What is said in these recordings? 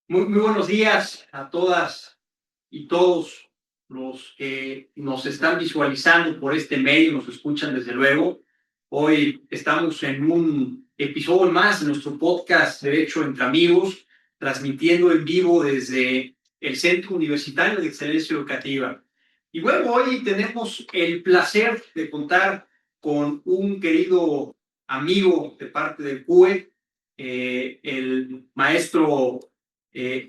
Muy buenos días a todas y todos los que nos están visualizando por este medio, nos escuchan desde luego. Hoy estamos en un episodio más de nuestro podcast Derecho entre Amigos, transmitiendo en vivo desde el Centro Universitario de Excelencia Educativa. Y bueno, hoy tenemos el placer de contar con un querido amigo de parte del CUE, el maestro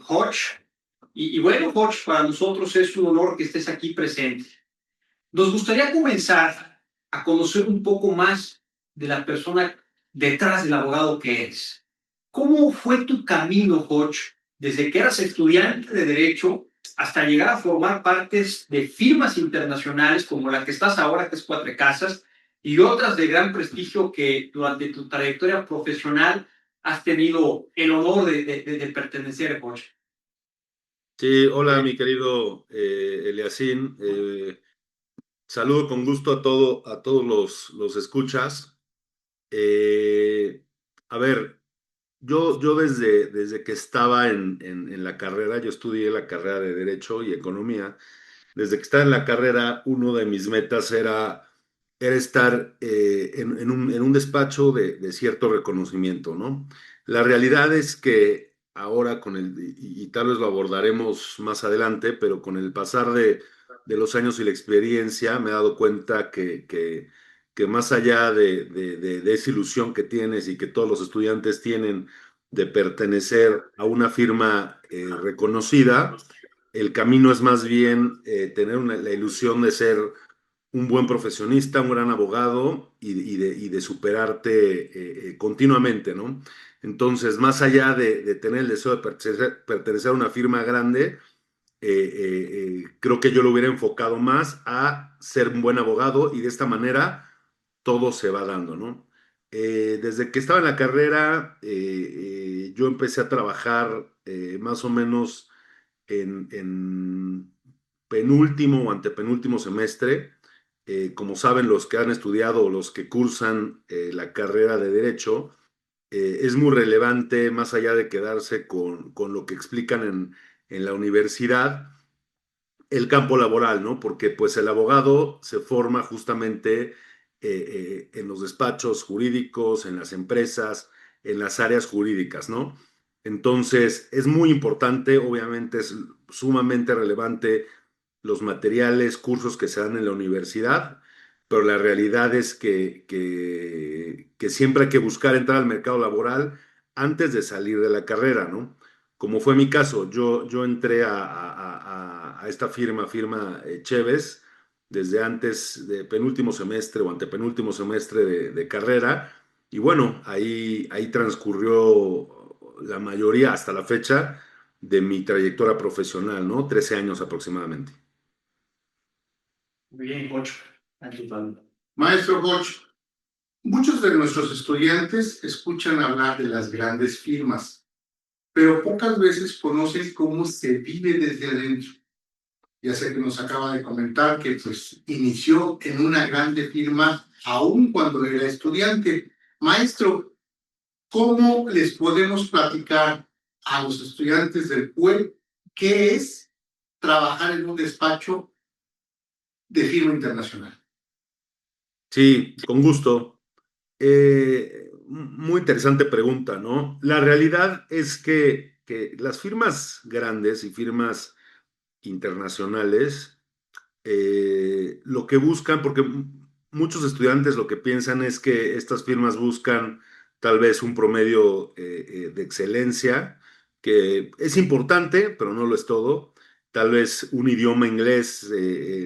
Hodge. Y bueno, Hodge, para nosotros es un honor que estés aquí presente. Nos gustaría comenzar a conocer un poco más de la persona detrás del abogado que eres. ¿Cómo fue tu camino, Hodge, desde que eras estudiante de Derecho hasta llegar a formar partes de firmas internacionales como la que estás ahora, que es Cuatro Casas, y otras de gran prestigio que durante tu trayectoria profesional has tenido el honor de pertenecer, Hodge? Sí, hola mi querido Eliasín. Saludo con gusto a todos los escuchas. Eh, a ver, yo desde que estaba en la carrera, yo estudié la carrera de Derecho y Economía. Desde que estaba en la carrera, uno de mis metas era estar en un despacho de cierto reconocimiento, ¿no? La realidad es que ahora y tal vez lo abordaremos más adelante, pero con el pasar de los años y la experiencia, me he dado cuenta que más allá de esa ilusión que tienes y que todos los estudiantes tienen de pertenecer a una firma reconocida, el camino es más bien tener la ilusión de ser un buen profesionista, un gran abogado y de superarte continuamente, ¿no? Entonces, más allá de tener el deseo de pertenecer a una firma grande, creo que yo lo hubiera enfocado más a ser un buen abogado y de esta manera todo se va dando, ¿no? Desde que estaba en la carrera, yo empecé a trabajar más o menos en penúltimo o antepenúltimo semestre. Como saben los que han estudiado o los que cursan la carrera de Derecho, es muy relevante, más allá de quedarse con lo que explican en la universidad, el campo laboral, ¿no? Porque pues el abogado se forma justamente en los despachos jurídicos, en las empresas, en las áreas jurídicas, ¿no? Entonces, es muy importante, obviamente es sumamente relevante los materiales, cursos que se dan en la universidad, pero la realidad es que siempre hay que buscar entrar al mercado laboral antes de salir de la carrera, ¿no? Como fue mi caso, yo entré a esta firma Cheves, desde antes de penúltimo semestre o antepenúltimo semestre de carrera, y bueno, ahí transcurrió la mayoría hasta la fecha de mi trayectoria profesional, ¿no? 13 años aproximadamente. Muy bien, Hodge. Aquí, Pablo. Maestro Koch, muchos de nuestros estudiantes escuchan hablar de las grandes firmas, pero pocas veces conocen cómo se vive desde adentro. Ya sé que nos acaba de comentar que pues inició en una grande firma aún cuando era estudiante. Maestro, ¿cómo les podemos platicar a los estudiantes del PUEL qué es trabajar en un despacho de firma internacional? Sí, con gusto. Muy interesante pregunta, ¿no? La realidad es que las firmas grandes y firmas internacionales lo que buscan, porque muchos estudiantes lo que piensan es que estas firmas buscan tal vez un promedio de excelencia, que es importante, pero no lo es todo. Tal vez un idioma inglés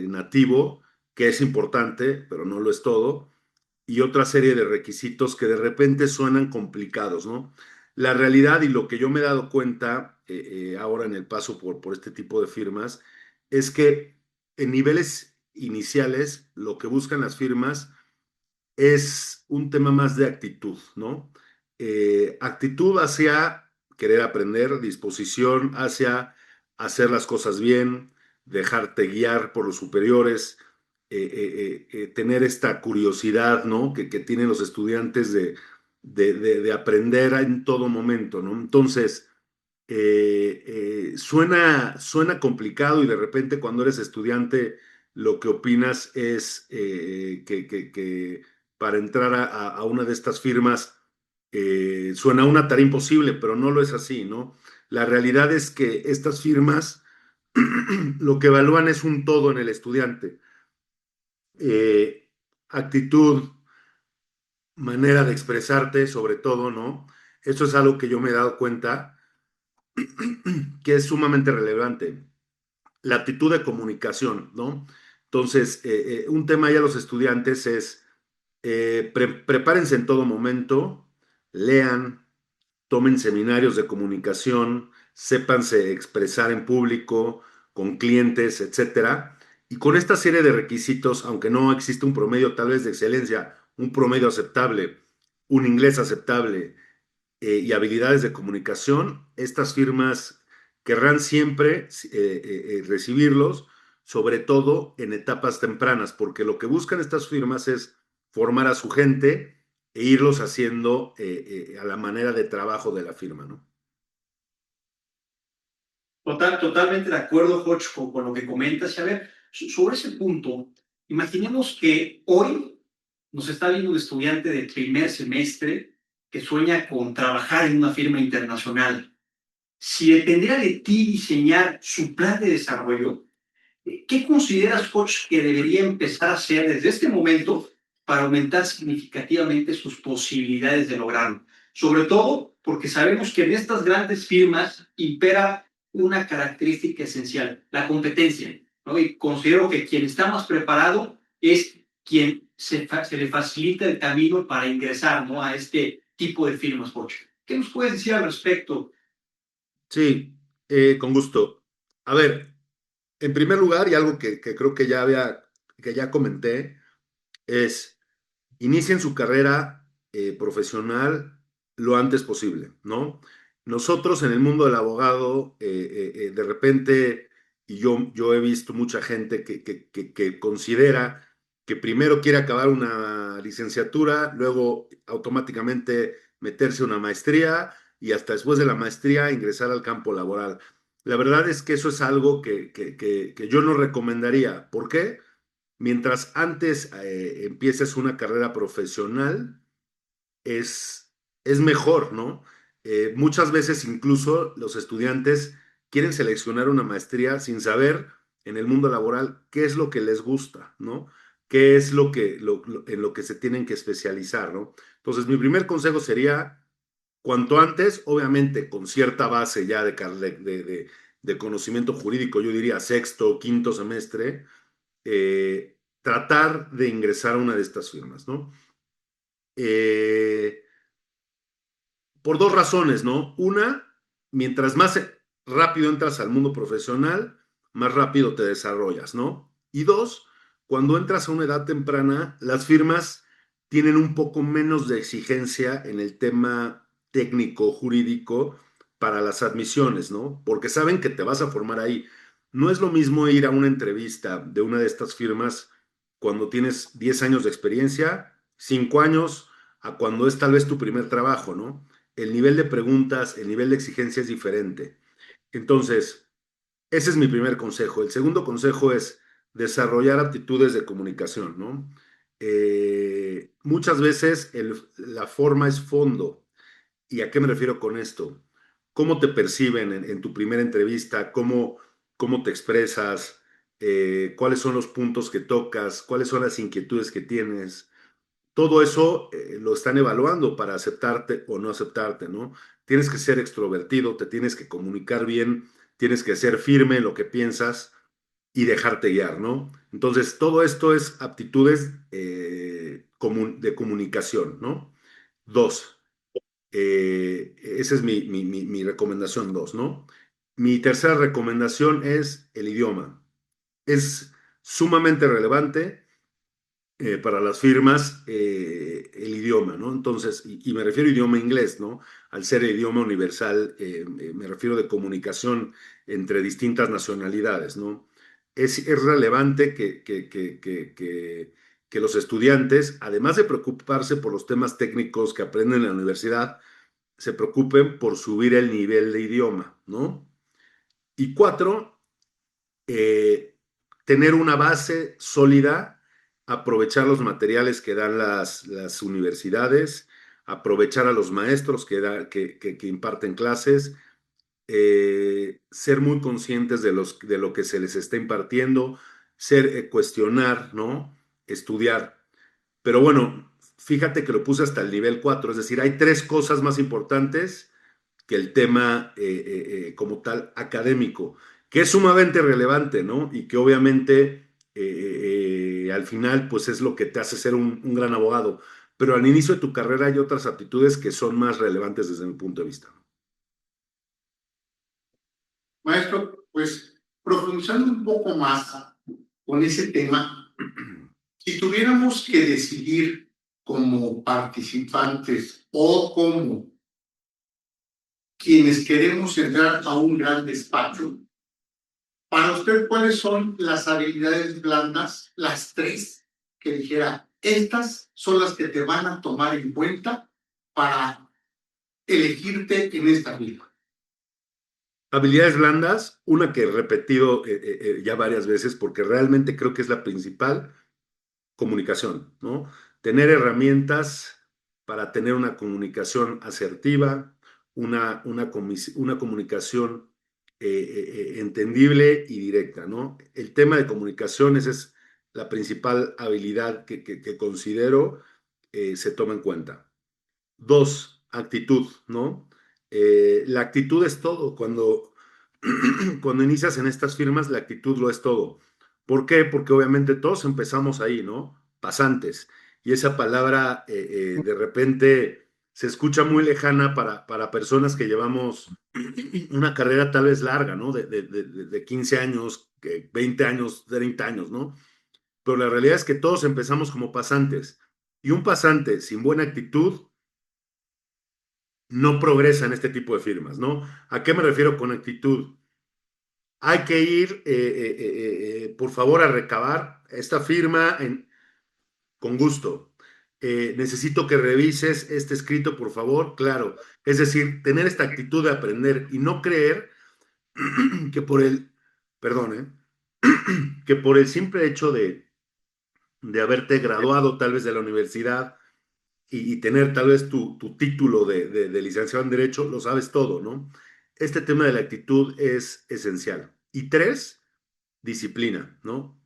nativo, que es importante, pero no lo es todo. Y otra serie de requisitos que de repente suenan complicados, ¿no? La realidad y lo que yo me he dado cuenta ahora en el paso por este tipo de firmas es que en niveles iniciales lo que buscan las firmas es un tema más de actitud, ¿no? Actitud hacia querer aprender, disposición hacia hacer las cosas bien, dejarte guiar por los superiores, tener esta curiosidad, ¿no? Que tienen los estudiantes de aprender en todo momento, ¿no? Entonces, suena complicado y de repente cuando eres estudiante lo que opinas es que para entrar a una de estas firmas suena una tarea imposible, pero no lo es así, ¿no? La realidad es que estas firmas lo que evalúan es un todo en el estudiante. Actitud, manera de expresarte, sobre todo, ¿no? Eso es algo que yo me he dado cuenta que es sumamente relevante. La actitud de comunicación, ¿no? Entonces, un tema ya a los estudiantes es prepárense en todo momento, lean, tomen seminarios de comunicación, sépanse expresar en público, con clientes, etcétera. Y con esta serie de requisitos, aunque no existe un promedio tal vez de excelencia, un promedio aceptable, un inglés aceptable y habilidades de comunicación, estas firmas querrán siempre recibirlos, sobre todo en etapas tempranas, porque lo que buscan estas firmas es formar a su gente e irlos haciendo a la manera de trabajo de la firma, ¿no? Totalmente de acuerdo, Joch, con lo que comentas. Y a ver, sobre ese punto, imaginemos que hoy nos está viendo un estudiante de primer semestre que sueña con trabajar en una firma internacional. Si dependiera de ti diseñar su plan de desarrollo, ¿qué consideras, coach, que debería empezar a hacer desde este momento para aumentar significativamente sus posibilidades de lograrlo? Sobre todo porque sabemos que en estas grandes firmas impera una característica esencial, la competencia, ¿no? Y considero que quien está más preparado es quien se le facilita el camino para ingresar, ¿no?, a este tipo de firmas, coach. ¿Qué nos puedes decir al respecto? Sí, con gusto. A ver, en primer lugar, y algo que creo que ya comenté, es inicien su carrera profesional lo antes posible, ¿no? Nosotros en el mundo del abogado, de repente, y yo he visto mucha gente que considera que primero quiere acabar una licenciatura, luego automáticamente meterse a una maestría y hasta después de la maestría ingresar al campo laboral. La verdad es que eso es algo que yo no recomendaría. ¿Por qué? Mientras antes empieces una carrera profesional, es mejor, ¿no? Muchas veces incluso los estudiantes quieren seleccionar una maestría sin saber en el mundo laboral qué es lo que les gusta, ¿no? ¿Qué es en lo que se tienen que especializar, ¿no? Entonces, mi primer consejo sería, cuanto antes, obviamente con cierta base ya de conocimiento jurídico, yo diría sexto o quinto semestre, tratar de ingresar a una de estas firmas, ¿no? Eh, por dos razones, ¿no? Una, mientras más rápido entras al mundo profesional, más rápido te desarrollas, ¿no? Y dos, cuando entras a una edad temprana, las firmas tienen un poco menos de exigencia en el tema técnico, jurídico, para las admisiones, ¿no? Porque saben que te vas a formar ahí. No es lo mismo ir a una entrevista de una de estas firmas cuando tienes 10 años de experiencia, 5 años, a cuando es tal vez tu primer trabajo, ¿no? El nivel de preguntas, el nivel de exigencia es diferente. Entonces, ese es mi primer consejo. El segundo consejo es desarrollar aptitudes de comunicación, ¿no? Muchas veces la forma es fondo. ¿Y a qué me refiero con esto? ¿Cómo te perciben en tu primera entrevista? ¿Cómo te expresas? ¿Cuáles son los puntos que tocas? ¿Cuáles son las inquietudes que tienes? Todo eso lo están evaluando para aceptarte o no aceptarte, ¿no? Tienes que ser extrovertido, te tienes que comunicar bien, tienes que ser firme en lo que piensas y dejarte guiar, ¿no? Entonces, todo esto es aptitudes de comunicación, ¿no? Dos, esa es mi recomendación dos, ¿no? Mi tercera recomendación es el idioma. Es sumamente relevante para las firmas el idioma, ¿no? Entonces, y me refiero a idioma inglés, ¿no? Al ser el idioma universal, me refiero de comunicación entre distintas nacionalidades, ¿no? Es relevante que los estudiantes, además de preocuparse por los temas técnicos que aprenden en la universidad, se preocupen por subir el nivel de idioma, ¿no? Y 4, tener una base sólida, aprovechar los materiales que dan las universidades, aprovechar a los maestros que imparten clases, ser muy conscientes de lo que se les está impartiendo, cuestionar, ¿no? Estudiar. Pero bueno, fíjate que lo puse hasta el nivel 4, es decir, hay 3 cosas más importantes que el tema como tal académico, que es sumamente relevante, ¿no? Y que obviamente al final pues es lo que te hace ser un gran abogado. Pero al inicio de tu carrera hay otras aptitudes que son más relevantes desde mi punto de vista. Maestro, pues profundizando un poco más con ese tema, si tuviéramos que decidir como participantes o como quienes queremos entrar a un gran despacho, para usted, ¿cuáles son las habilidades blandas, las 3, que dijera, estas son las que te van a tomar en cuenta para elegirte en esta vida? Habilidades blandas, una que he repetido ya varias veces porque realmente creo que es la principal, comunicación, ¿no? Tener herramientas para tener una comunicación asertiva, una comunicación entendible y directa, ¿no? El tema de comunicación, esa es la principal habilidad que considero se toma en cuenta. 2, actitud, ¿no? La actitud es todo. Cuando inicias en estas firmas, la actitud lo es todo. ¿Por qué? Porque obviamente todos empezamos ahí, ¿no? Pasantes. Y esa palabra de repente se escucha muy lejana para personas que llevamos una carrera tal vez larga, ¿no? De 15 años, 20 años, 30 años, ¿no? Pero la realidad es que todos empezamos como pasantes. Y un pasante sin buena actitud no progresa en este tipo de firmas, ¿no? ¿A qué me refiero con actitud? Hay que ir, por favor, a recabar esta firma con gusto. Necesito que revises este escrito, por favor, claro. Es decir, tener esta actitud de aprender y no creer que perdón, que por el simple hecho de haberte graduado tal vez de la universidad y tener tal vez tu título de licenciado en Derecho, lo sabes todo, ¿no? Este tema de la actitud es esencial. Y 3, disciplina, ¿no?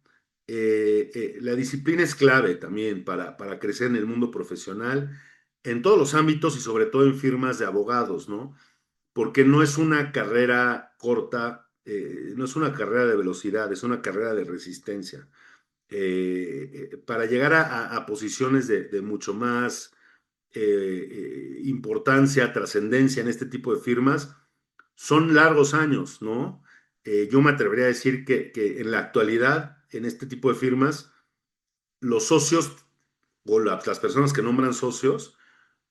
La disciplina es clave también para crecer en el mundo profesional, en todos los ámbitos y sobre todo en firmas de abogados, ¿no? Porque no es una carrera corta, no es una carrera de velocidad, es una carrera de resistencia. Para llegar a posiciones de mucho más importancia, trascendencia en este tipo de firmas, son largos años, ¿no? Yo me atrevería a decir que en la actualidad, en este tipo de firmas, los socios o las personas que nombran socios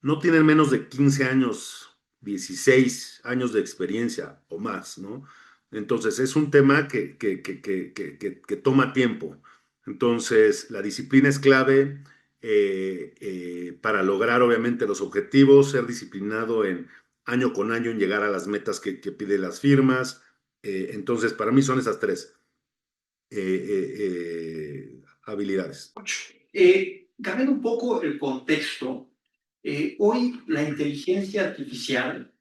no tienen menos de 15 años, 16 años de experiencia o más, ¿no? Entonces es un tema que toma tiempo. Entonces la disciplina es clave para lograr obviamente los objetivos, ser disciplinado en año con año en llegar a las metas que piden las firmas. Entonces para mí son esas 3 habilidades. Cambiando un poco el contexto, hoy la inteligencia artificial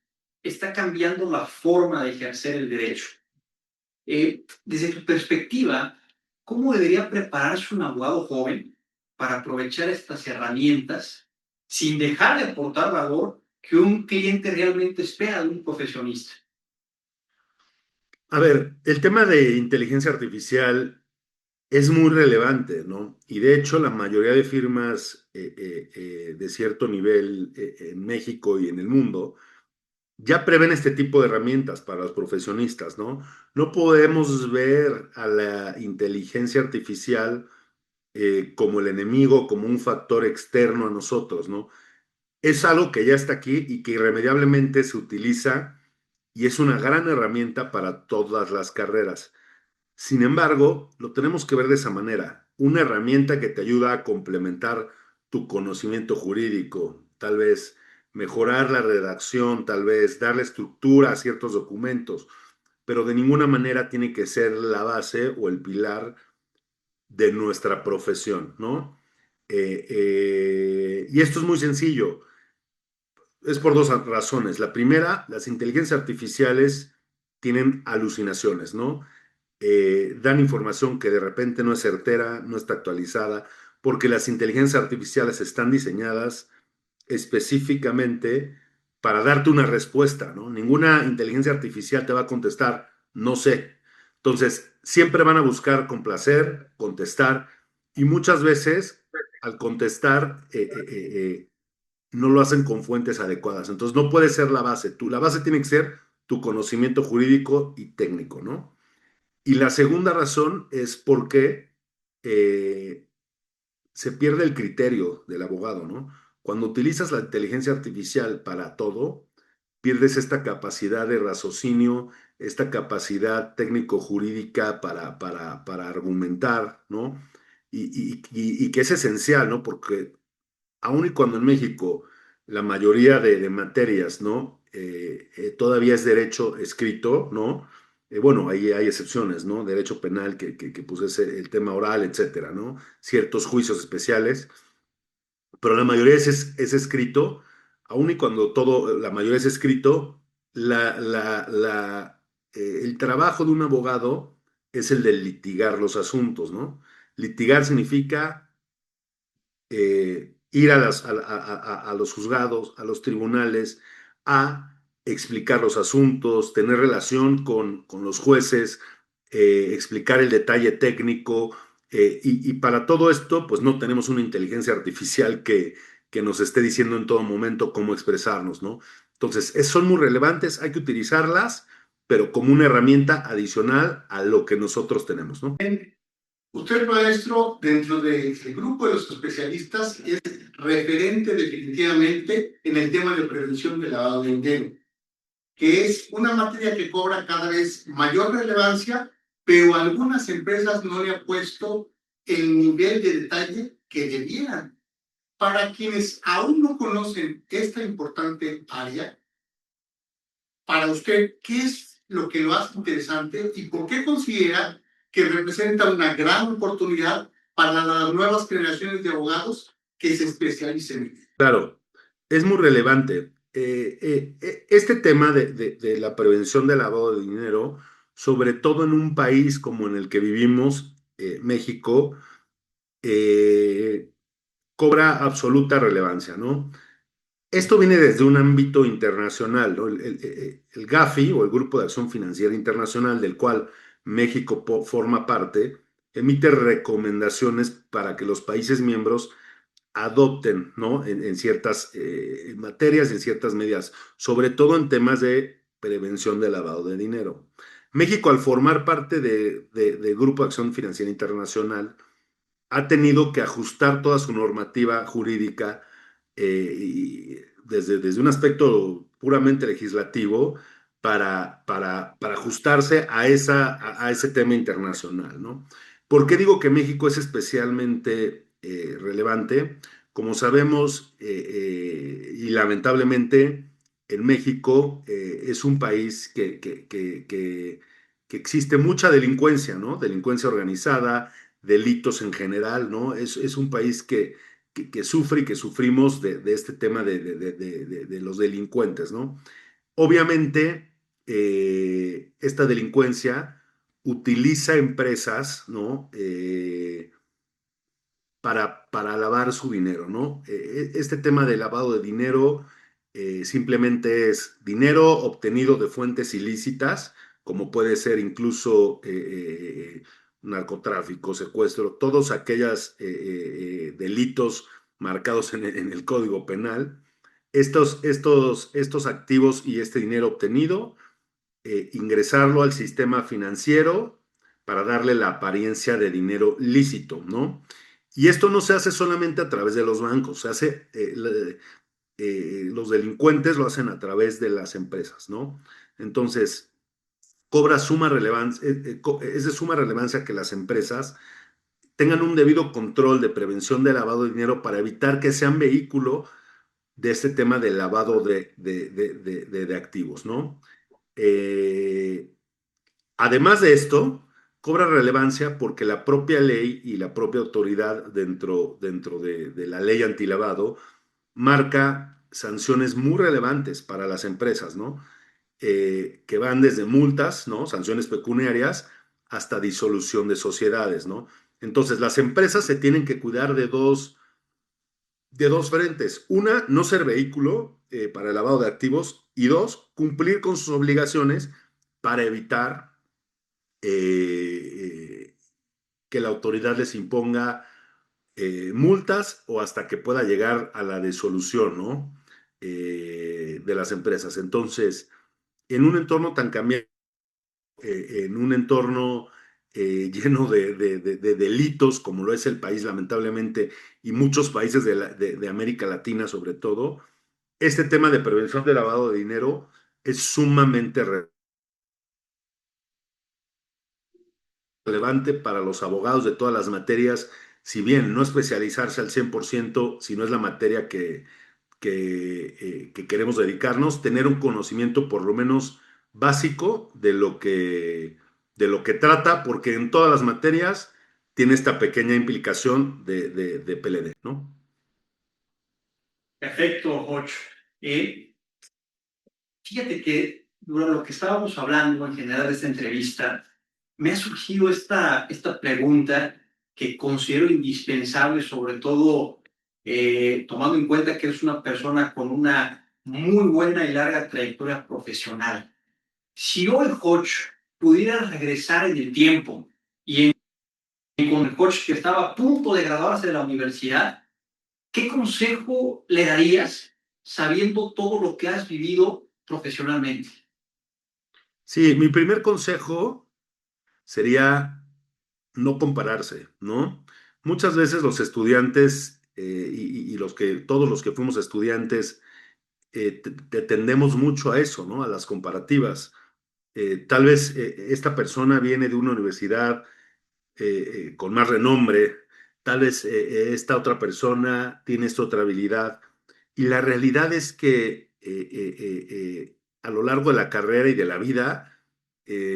está cambiando la forma de ejercer el derecho. Desde tu perspectiva, ¿cómo debería prepararse un abogado joven para aprovechar estas herramientas sin dejar de aportar valor que un cliente realmente espera de un profesionista? A ver, el tema de inteligencia artificial es muy relevante, ¿no? Y de hecho la mayoría de firmas de cierto nivel en México y en el mundo ya prevén este tipo de herramientas para los profesionistas, ¿no? No podemos ver a la inteligencia artificial como el enemigo, como un factor externo a nosotros, ¿no? Es algo que ya está aquí y que irremediablemente se utiliza y es una gran herramienta para todas las carreras. Sin embargo, lo tenemos que ver de esa manera. Una herramienta que te ayuda a complementar tu conocimiento jurídico, tal vez mejorar la redacción, tal vez darle estructura a ciertos documentos, pero de ninguna manera tiene que ser la base o el pilar de nuestra profesión, ¿no? Y esto es muy sencillo. Es por dos razones. La primera, las inteligencias artificiales tienen alucinaciones, ¿no? Dan información que de repente no es certera, no está actualizada, porque las inteligencias artificiales están diseñadas específicamente para darte una respuesta, ¿no? Ninguna inteligencia artificial te va a contestar, no sé. Entonces, siempre van a buscar complacer, contestar, y muchas veces al contestar no lo hacen con fuentes adecuadas. Entonces, no puede ser la base. La base tiene que ser tu conocimiento jurídico y técnico, ¿no? Y la segunda razón es porque eh, se pierde el criterio del abogado, ¿no? Cuando utilizas la inteligencia artificial para todo, pierdes esta capacidad de raciocinio, esta capacidad técnico-jurídica para argumentar, ¿no? Y que es esencial, ¿no? Porque aun y cuando en México la mayoría de materias, ¿no? Todavía es derecho escrito, ¿no? Bueno, ahí hay excepciones, ¿no? Derecho penal, que pues es el tema oral, etcétera, ¿no? Ciertos juicios especiales, pero la mayoría es escrito, aun y cuando todo, la mayoría es escrito, el trabajo de un abogado es el de litigar los asuntos, ¿no? Litigar significa ir a los juzgados, a los tribunales, a explicar los asuntos, tener relación con los jueces, explicar el detalle técnico, y para todo esto, pues no tenemos una inteligencia artificial que nos esté diciendo en todo momento cómo expresarnos, ¿no? Entonces, son muy relevantes, hay que utilizarlas, pero como una herramienta adicional a lo que nosotros tenemos, ¿no? Usted, maestro, dentro del grupo de los especialistas, es referente definitivamente en el tema de prevención del lavado de dinero, que es una materia que cobra cada vez mayor relevancia, pero algunas empresas no le han puesto el nivel de detalle que debieran. Para quienes aún no conocen esta importante área, para usted, ¿qué es lo que lo hace interesante y por qué considera que representa una gran oportunidad para las nuevas generaciones de abogados que se especialicen en ello? Claro, es muy relevante. Este tema de la prevención del lavado de dinero, sobre todo en un país como en el que vivimos, México, eh, cobra absoluta relevancia, ¿no? Esto viene desde un ámbito internacional, ¿no? El GAFI, o el Grupo de Acción Financiera Internacional, del cual México forma parte, emite recomendaciones para que los países miembros adopten, ¿no? En ciertas materias, en ciertas medidas, sobre todo en temas de prevención del lavado de dinero. México, al formar parte de Grupo de Acción Financiera Internacional, ha tenido que ajustar toda su normativa jurídica, y desde un aspecto puramente legislativo para ajustarse a ese tema internacional, ¿no? ¿Por qué digo que México es especialmente relevante? Como sabemos, y lamentablemente, en México es un país que existe mucha delincuencia, ¿no? Delincuencia organizada, delitos en general, ¿no? Es un país que sufre y que sufrimos de este tema de los delincuentes, ¿no? Obviamente, esta delincuencia utiliza empresas, ¿no? Para lavar su dinero, ¿no? Este tema de lavado de dinero simplemente es dinero obtenido de fuentes ilícitas, como puede ser incluso narcotráfico, secuestro, todos aquellos delitos marcados en el Código Penal. Estos activos y este dinero obtenido, ingresarlo al sistema financiero para darle la apariencia de dinero lícito, ¿no? Y esto no se hace solamente a través de los bancos, se hace, los delincuentes lo hacen a través de las empresas, ¿no? Entonces, cobra suma relevancia, es de suma relevancia que las empresas tengan un debido control de prevención de lavado de dinero para evitar que sean vehículo de este tema del lavado de activos, ¿no? Eh, Además de esto, cobra relevancia porque la propia ley y la propia autoridad dentro de la ley antilavado marca sanciones muy relevantes para las empresas, ¿no? Que van desde multas, ¿no? Sanciones pecuniarias, hasta disolución de sociedades, ¿no? Entonces, las empresas se tienen que cuidar de dos frentes. Una, no ser vehículo para el lavado de activos. Y dos, cumplir con sus obligaciones para evitar que la autoridad les imponga multas o hasta que pueda llegar a la disolución, ¿no? De las empresas. Entonces, en un entorno tan cambiante, en un entorno lleno de delitos como lo es el país, lamentablemente, y muchos países de América Latina sobre todo, este tema de prevención de lavado de dinero es sumamente relevante para los abogados de todas las materias, si bien no especializarse al 100%, si no es la materia que queremos dedicarnos, tener un conocimiento por lo menos básico de lo que trata, porque en todas las materias tiene esta pequeña implicación de PLD, ¿no? Perfecto, Josh. Fíjate que durante lo que estábamos hablando en general de esta entrevista, me ha surgido esta pregunta que considero indispensable, sobre todo tomando en cuenta que eres una persona con una muy buena y larga trayectoria profesional. Si hoy Hodge pudiera regresar en el tiempo y con el Hodge que estaba a punto de graduarse de la universidad, ¿qué consejo le darías sabiendo todo lo que has vivido profesionalmente? Sí, mi primer consejo sería no compararse, ¿no? Muchas veces los estudiantes todos los que fuimos estudiantes tendemos mucho a eso, ¿no? A las comparativas. Tal vez esta persona viene de una universidad con más renombre, tal vez esta otra persona tiene esta otra habilidad. Y la realidad es que a lo largo de la carrera y de la vida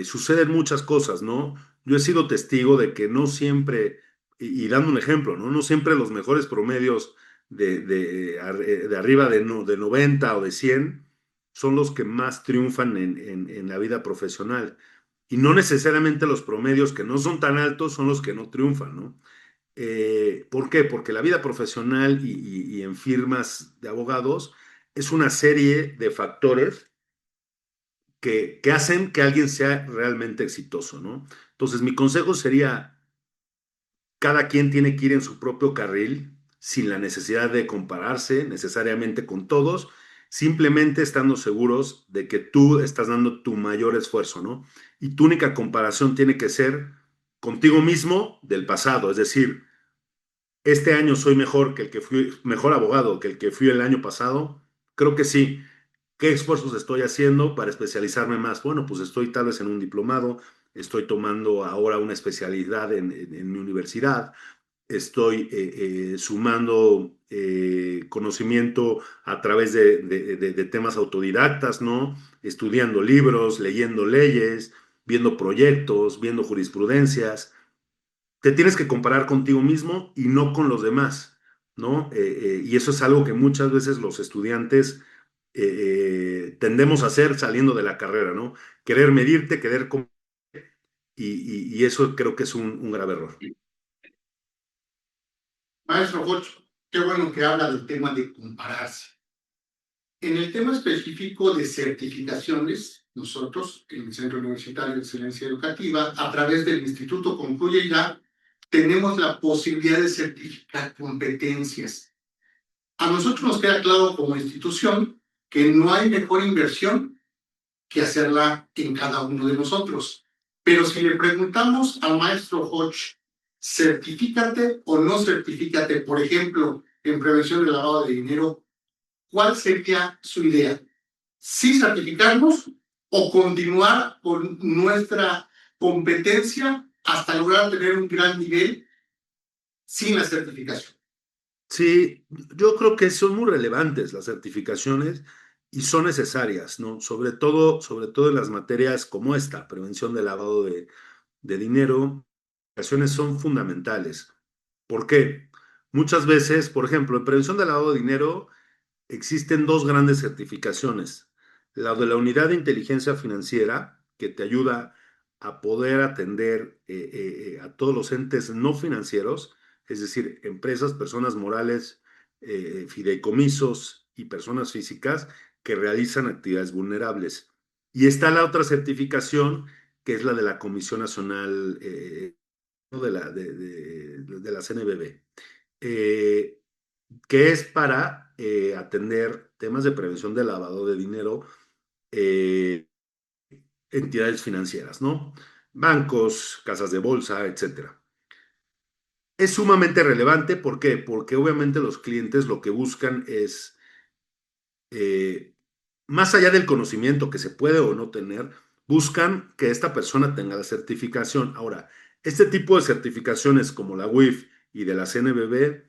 suceden muchas cosas, ¿no? Yo he sido testigo de que no siempre, y dando un ejemplo, ¿no? No siempre los mejores promedios de arriba de 90 o de 100 son los que más triunfan en la vida profesional. Y no necesariamente los promedios que no son tan altos son los que no triunfan, ¿no? ¿Por qué? Porque la vida profesional y en firmas de abogados es una serie de factores que hacen que alguien sea realmente exitoso, ¿no? Entonces, mi consejo sería, cada quien tiene que ir en su propio carril sin la necesidad de compararse necesariamente con todos, simplemente estando seguros de que tú estás dando tu mayor esfuerzo, ¿no? Y tu única comparación tiene que ser contigo mismo del pasado, es decir, este año soy mejor que el que fui, mejor abogado que el que fui el año pasado. Creo que sí. ¿Qué esfuerzos estoy haciendo para especializarme más? Bueno, pues estoy tal vez en un diplomado, estoy tomando ahora una especialidad en mi universidad, estoy sumando conocimiento a través de temas autodidactas, ¿no? Estudiando libros, leyendo leyes, viendo proyectos, viendo jurisprudencias. Te tienes que comparar contigo mismo y no con los demás, ¿no? Y eso es algo que muchas veces los estudiantes tendemos a hacer saliendo de la carrera, ¿no? Querer medirte, y eso creo que es un grave error. Maestro Jocho, qué bueno que habla del tema de compararse. En el tema específico de certificaciones, nosotros, en el Centro Universitario de Excelencia Educativa, a través del Instituto Concluye Ya, tenemos la posibilidad de certificar competencias. A nosotros nos queda claro como institución que no hay mejor inversión que hacerla en cada uno de nosotros. Pero si le preguntamos al maestro Hodge, certifícate o no certifícate, por ejemplo, en prevención del lavado de dinero, ¿cuál sería su idea? ¿Sí certificarnos o continuar con nuestra competencia hasta lograr tener un gran nivel sin la certificación? Sí, yo creo que son muy relevantes las certificaciones y son necesarias, ¿no? Sobre todo en las materias como esta, prevención del lavado de dinero, las certificaciones son fundamentales. ¿Por qué? Muchas veces, por ejemplo, en prevención del lavado de dinero existen dos grandes certificaciones. La de la Unidad de Inteligencia Financiera, que te ayuda a poder atender a todos los entes no financieros, es decir, empresas, personas morales, fideicomisos y personas físicas que realizan actividades vulnerables. Y está la otra certificación, que es la de la Comisión Nacional de la CNBV. Eh, que es para atender temas de prevención de lavado de dinero, eh, entidades financieras, ¿no? Bancos, casas de bolsa, etcétera. Es sumamente relevante, ¿por qué? Porque obviamente los clientes lo que buscan es, eh, más allá del conocimiento que se puede o no tener, buscan que esta persona tenga la certificación. Ahora, este tipo de certificaciones como la WIF y de la CNBB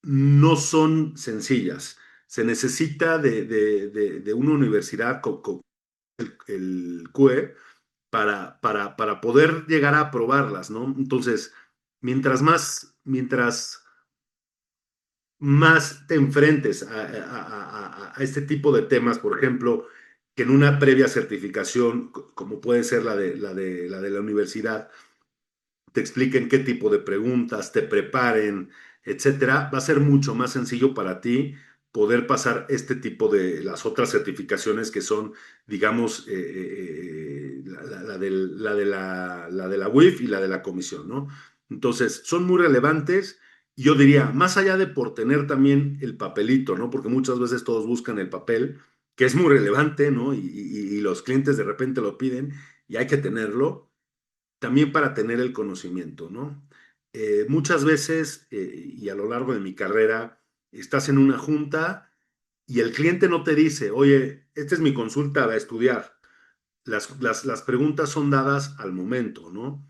no son sencillas. Se necesita de una universidad con el CUE para poder llegar a aprobarlas, ¿no? Entonces, mientras más te enfrentes a este tipo de temas, por ejemplo, que en una previa certificación, como puede ser la de la universidad, te expliquen qué tipo de preguntas, te preparen, etcétera, va a ser mucho más sencillo para ti poder pasar este tipo de las otras certificaciones que son, digamos, la de la WIF y la de la comisión, ¿no? Entonces, son muy relevantes. Y yo diría, más allá de por tener también el papelito, ¿no? Porque muchas veces todos buscan el papel, que es muy relevante, ¿no? Y los clientes de repente lo piden y hay que tenerlo también para tener el conocimiento, ¿no? Muchas veces, y a lo largo de mi carrera, estás en una junta y el cliente no te dice, oye, esta es mi consulta a estudiar. Las preguntas son dadas al momento, ¿no?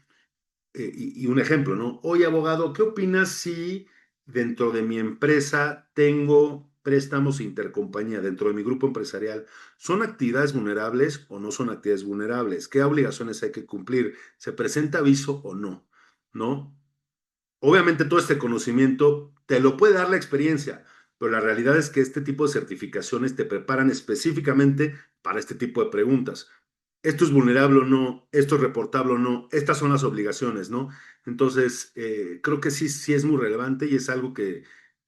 Y un ejemplo, ¿no? Oye, abogado, ¿qué opinas si dentro de mi empresa tengo préstamos intercompañía dentro de mi grupo empresarial? ¿Son actividades vulnerables o no son actividades vulnerables? ¿Qué obligaciones hay que cumplir? ¿Se presenta aviso o no? ¿No? Obviamente todo este conocimiento te lo puede dar la experiencia, pero la realidad es que este tipo de certificaciones te preparan específicamente para este tipo de preguntas. Esto es vulnerable o no, esto es reportable o no, estas son las obligaciones, ¿no? Entonces, creo que sí, sí es muy relevante y es algo que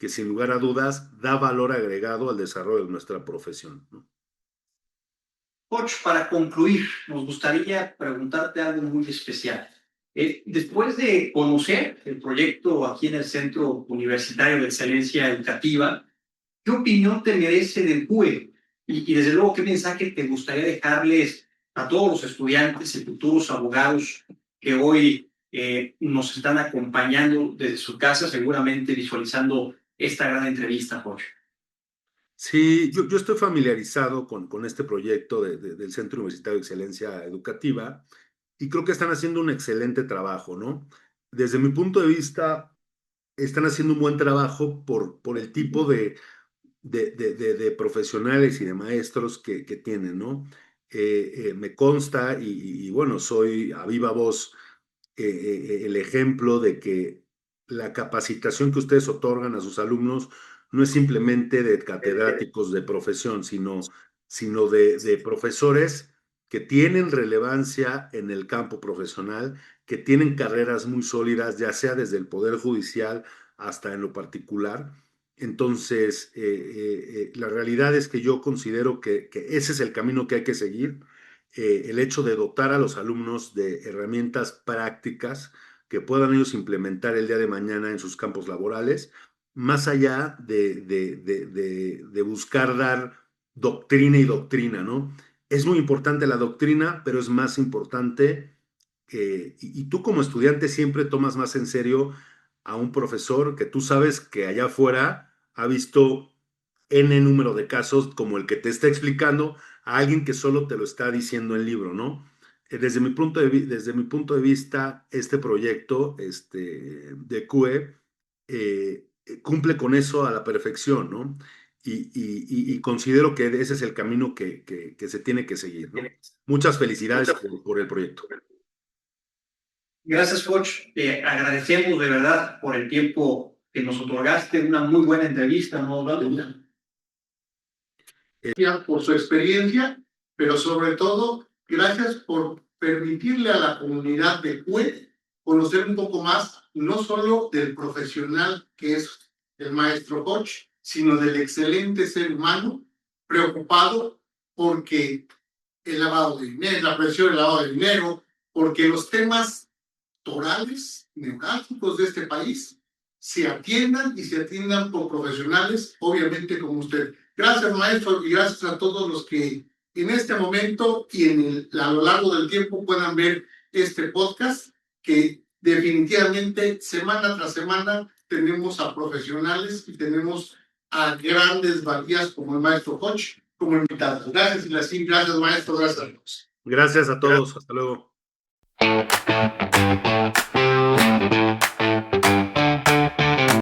sin lugar a dudas da valor agregado al desarrollo de nuestra profesión, ¿no? Coach, para concluir, nos gustaría preguntarte algo muy especial. Después de conocer el proyecto aquí en el Centro Universitario de Excelencia Educativa, ¿qué opinión te merece del CUE? Y desde luego, ¿qué mensaje te gustaría dejarles a todos los estudiantes y futuros abogados que hoy nos están acompañando desde su casa, seguramente visualizando esta gran entrevista, Jorge? Sí, yo estoy familiarizado con este proyecto del Centro Universitario de Excelencia Educativa y creo que están haciendo un excelente trabajo, ¿no? Desde mi punto de vista, están haciendo un buen trabajo por el tipo de profesionales y de maestros que tienen, ¿no? Me consta y bueno, soy a viva voz el ejemplo de que la capacitación que ustedes otorgan a sus alumnos no es simplemente de catedráticos de profesión, sino de profesores que tienen relevancia en el campo profesional, que tienen carreras muy sólidas, ya sea desde el Poder Judicial hasta en lo particular. Entonces, la realidad es que yo considero que ese es el camino que hay que seguir. El hecho de dotar a los alumnos de herramientas prácticas que puedan ellos implementar el día de mañana en sus campos laborales, más allá de buscar dar doctrina y doctrina, ¿no? Es muy importante la doctrina, pero es más importante, y tú como estudiante siempre tomas más en serio a un profesor que tú sabes que allá afuera ha visto N número de casos como el que te está explicando a alguien que solo te lo está diciendo el libro, ¿no? Desde mi punto de vista, este proyecto de QE cumple con eso a la perfección, ¿no? Y considero que ese es el camino que se tiene que seguir, ¿no? Muchas felicidades por el proyecto. Gracias, coach. Te agradecemos de verdad por el tiempo que nos otorgaste. Una muy buena entrevista, ¿no, Osvaldo? Por su experiencia, pero sobre todo, gracias por permitirle a la comunidad de CUE conocer un poco más, no solo del profesional que es el maestro coach, sino del excelente ser humano preocupado porque el lavado de dinero, la presión del lavado de dinero, porque los temas torales, neurálgicos de este país se atiendan y se atiendan por profesionales, obviamente como usted. Gracias, maestro, y gracias a todos los que en este momento y a lo largo del tiempo puedan ver este podcast, que definitivamente semana tras semana tenemos a profesionales y tenemos a grandes valías como el maestro coach como invitados. Gracias, Ilacín, gracias, maestro, gracias a todos. Gracias a todos, hasta luego.